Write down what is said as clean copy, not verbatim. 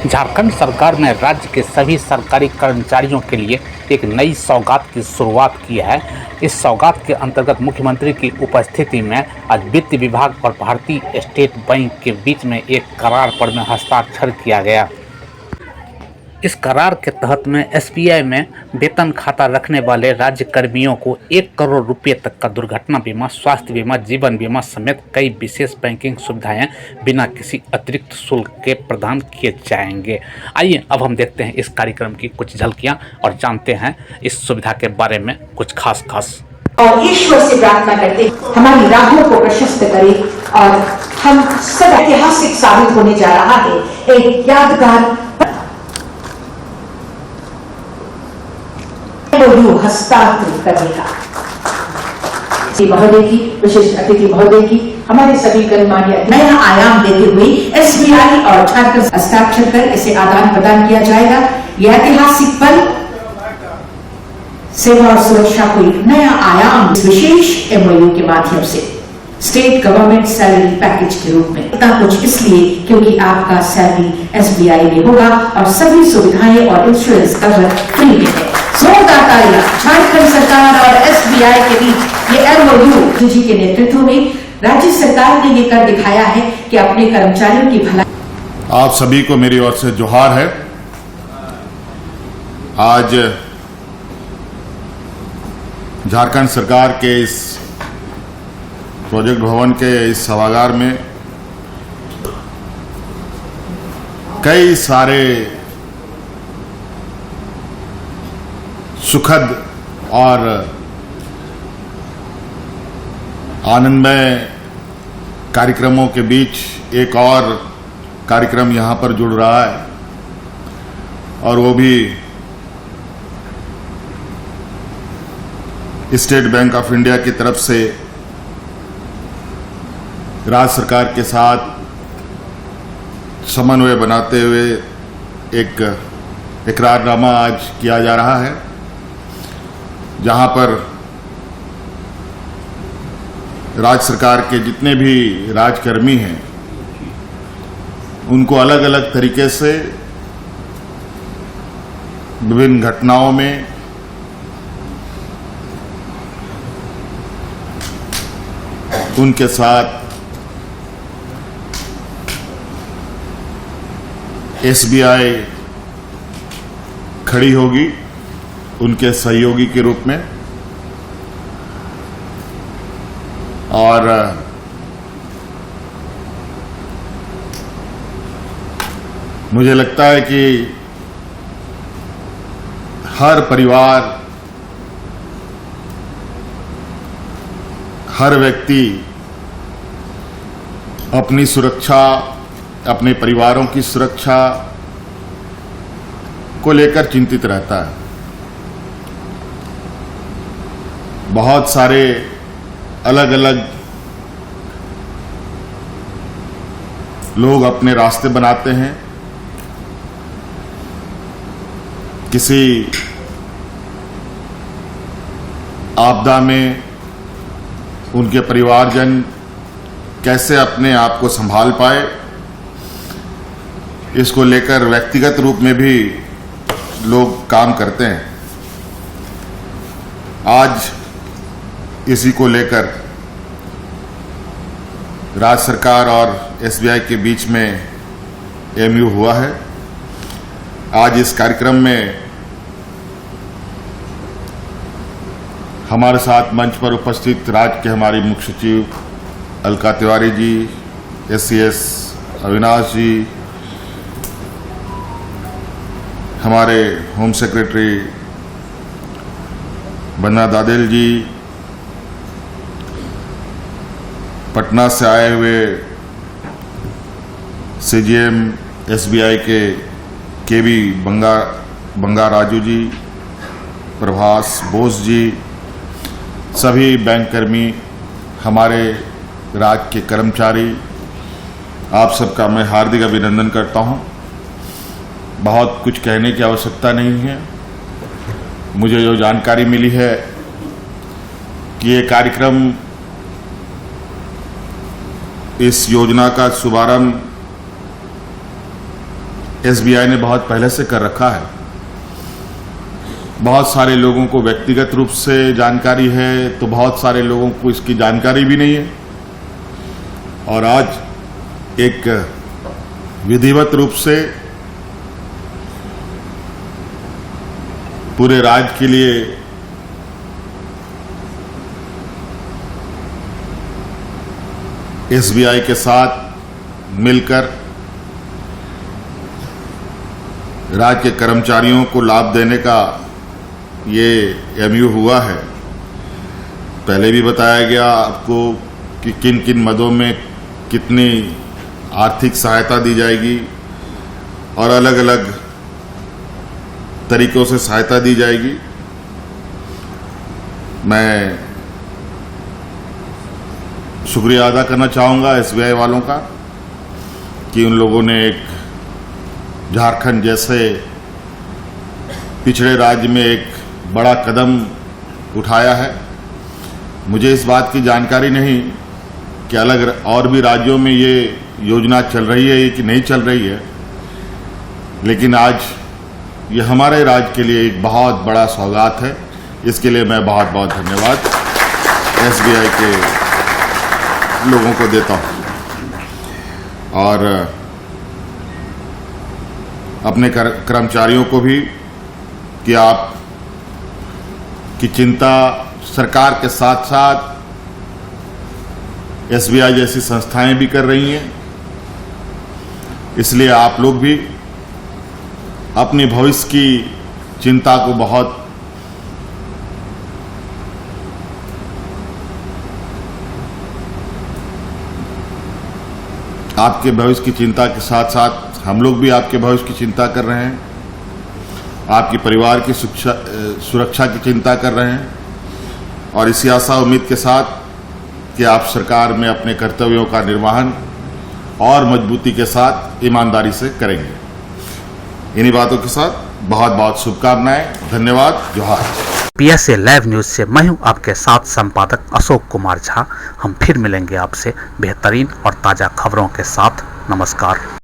झारखंड सरकार ने राज्य के सभी सरकारी कर्मचारियों के लिए एक नई सौगात की शुरुआत की है। इस सौगात के अंतर्गत मुख्यमंत्री की उपस्थिति में आज वित्त विभाग और भारतीय स्टेट बैंक के बीच में एक करार पर में हस्ताक्षर किया गया। इस करार के तहत में एसबीआई में वेतन खाता रखने वाले राज्य कर्मियों को 1 करोड़ रुपए तक का दुर्घटना बीमा, स्वास्थ्य बीमा, जीवन बीमा समेत कई विशेष बैंकिंग सुविधाएं बिना किसी अतिरिक्त शुल्क के प्रदान किए जाएंगे। आइए अब हम देखते हैं इस कार्यक्रम की कुछ झलकियां और जानते हैं इस सुविधा के बारे में कुछ खास। और ईश्वर से प्रार्थना करते हमारी राहों को प्रशस्त करे और हम सब ऐतिहासिक साबित होने जा रहा है। एक यादगार हस्ताक्षर करेगा। महोदय की, विशिष्ट अतिथि महोदय की, हमारे सभी गणमान्य नया आयाम देते हुए एसबीआई और झारखंड हस्ताक्षर कर इसे आदान प्रदान किया जाएगा। यह ऐतिहासिक पल सेवा और सुरक्षा को एक नया आयाम इस विशेष एमओयू के माध्यम से स्टेट गवर्नमेंट सैलरी पैकेज के रूप में। इतना कुछ इसलिए क्योंकि आपका सैलरी एसबीआई में होगा और सभी सुविधाएं और इंश्योरेंस कवर फ्री में है। जोरदार तालियां झारखंड सरकार और एसबीआई के बीच ये एमओयू जी के नेतृत्व में राज्य सरकार ने ये कर दिखाया है कि अपने कर्मचारियों की भलाई। आप सभी को मेरी ओर से जोहार है। आज झारखंड सरकार के इस प्रोजेक्ट भवन के इस सभागार में कई सारे सुखद और आनंदमय कार्यक्रमों के बीच एक और कार्यक्रम यहां पर जुड़ रहा है और वो भी स्टेट बैंक ऑफ इंडिया की तरफ से राज्य सरकार के साथ समन्वय बनाते हुए एक इकरारनामा आज किया जा रहा है, जहां पर राज्य सरकार के जितने भी राजकर्मी हैं उनको अलग अलग तरीके से विभिन्न घटनाओं में उनके साथ एसबीआई खड़ी होगी उनके सहयोगी के रूप में। और मुझे लगता है कि हर परिवार, हर व्यक्ति अपनी सुरक्षा, अपने परिवारों की सुरक्षा को लेकर चिंतित रहता है। बहुत सारे अलग अलग लोग अपने रास्ते बनाते हैं। किसी आपदा में उनके परिवारजन कैसे अपने आप को संभाल पाए, इसको लेकर व्यक्तिगत रूप में भी लोग काम करते हैं। आज इसी को लेकर राज्य सरकार और एसबीआई के बीच में एमओयू हुआ है। आज इस कार्यक्रम में हमारे साथ मंच पर उपस्थित राज्य के हमारी मुख्य सचिव अलका तिवारी जी, एससीएस अविनाश जी, हमारे होम सेक्रेटरी बन्ना दादेल जी, पटना से आए हुए सीजीएम एसबीआई के केबी बंगा राजू जी, प्रभास बोस जी, सभी बैंक कर्मी, हमारे राज्य के कर्मचारी, आप सबका मैं हार्दिक अभिनंदन करता हूं। बहुत कुछ कहने की आवश्यकता नहीं है। मुझे जो जानकारी मिली है कि ये कार्यक्रम, इस योजना का शुभारंभ एसबीआई ने बहुत पहले से कर रखा है। बहुत सारे लोगों को व्यक्तिगत रूप से जानकारी है, तो बहुत सारे लोगों को इसकी जानकारी भी नहीं है। और आज एक विधिवत रूप से पूरे राज्य के लिए एसबीआई के साथ मिलकर राज्य के कर्मचारियों को लाभ देने का ये एमयू हुआ है। पहले भी बताया गया आपको कि किन किन मदों में कितनी आर्थिक सहायता दी जाएगी और अलग अलग तरीकों से सहायता दी जाएगी। मैं शुक्रिया अदा करना चाहूँगा एसबीआई वालों का कि उन लोगों ने एक झारखंड जैसे पिछड़े राज्य में एक बड़ा कदम उठाया है। मुझे इस बात की जानकारी नहीं कि अलग और भी राज्यों में ये योजना चल रही है कि नहीं चल रही है, लेकिन आज ये हमारे राज्य के लिए एक बहुत बड़ा सौगात है। इसके लिए मैं बहुत बहुत धन्यवाद एसबीआई के लोगों को देता हूँ और अपने कर्मचारियों को भी कि आप की चिंता सरकार के साथ साथ एसबीआई जैसी संस्थाएं भी कर रही हैं। इसलिए आप लोग भी अपने भविष्य की चिंता को बहुत आपके भविष्य की चिंता के साथ साथ हम लोग भी आपके भविष्य की चिंता कर रहे हैं, आपके परिवार की सुरक्षा की चिंता कर रहे हैं और इसी आशा उम्मीद के साथ कि आप सरकार में अपने कर्तव्यों का निर्वहन और मजबूती के साथ ईमानदारी से करेंगे। इन्हीं बातों के साथ बहुत बहुत शुभकामनाएं। धन्यवाद। जोहार। PSA लाइव न्यूज से मैं हूं आपके साथ संपादक अशोक कुमार झा। हम फिर मिलेंगे आपसे बेहतरीन और ताज़ा खबरों के साथ। नमस्कार।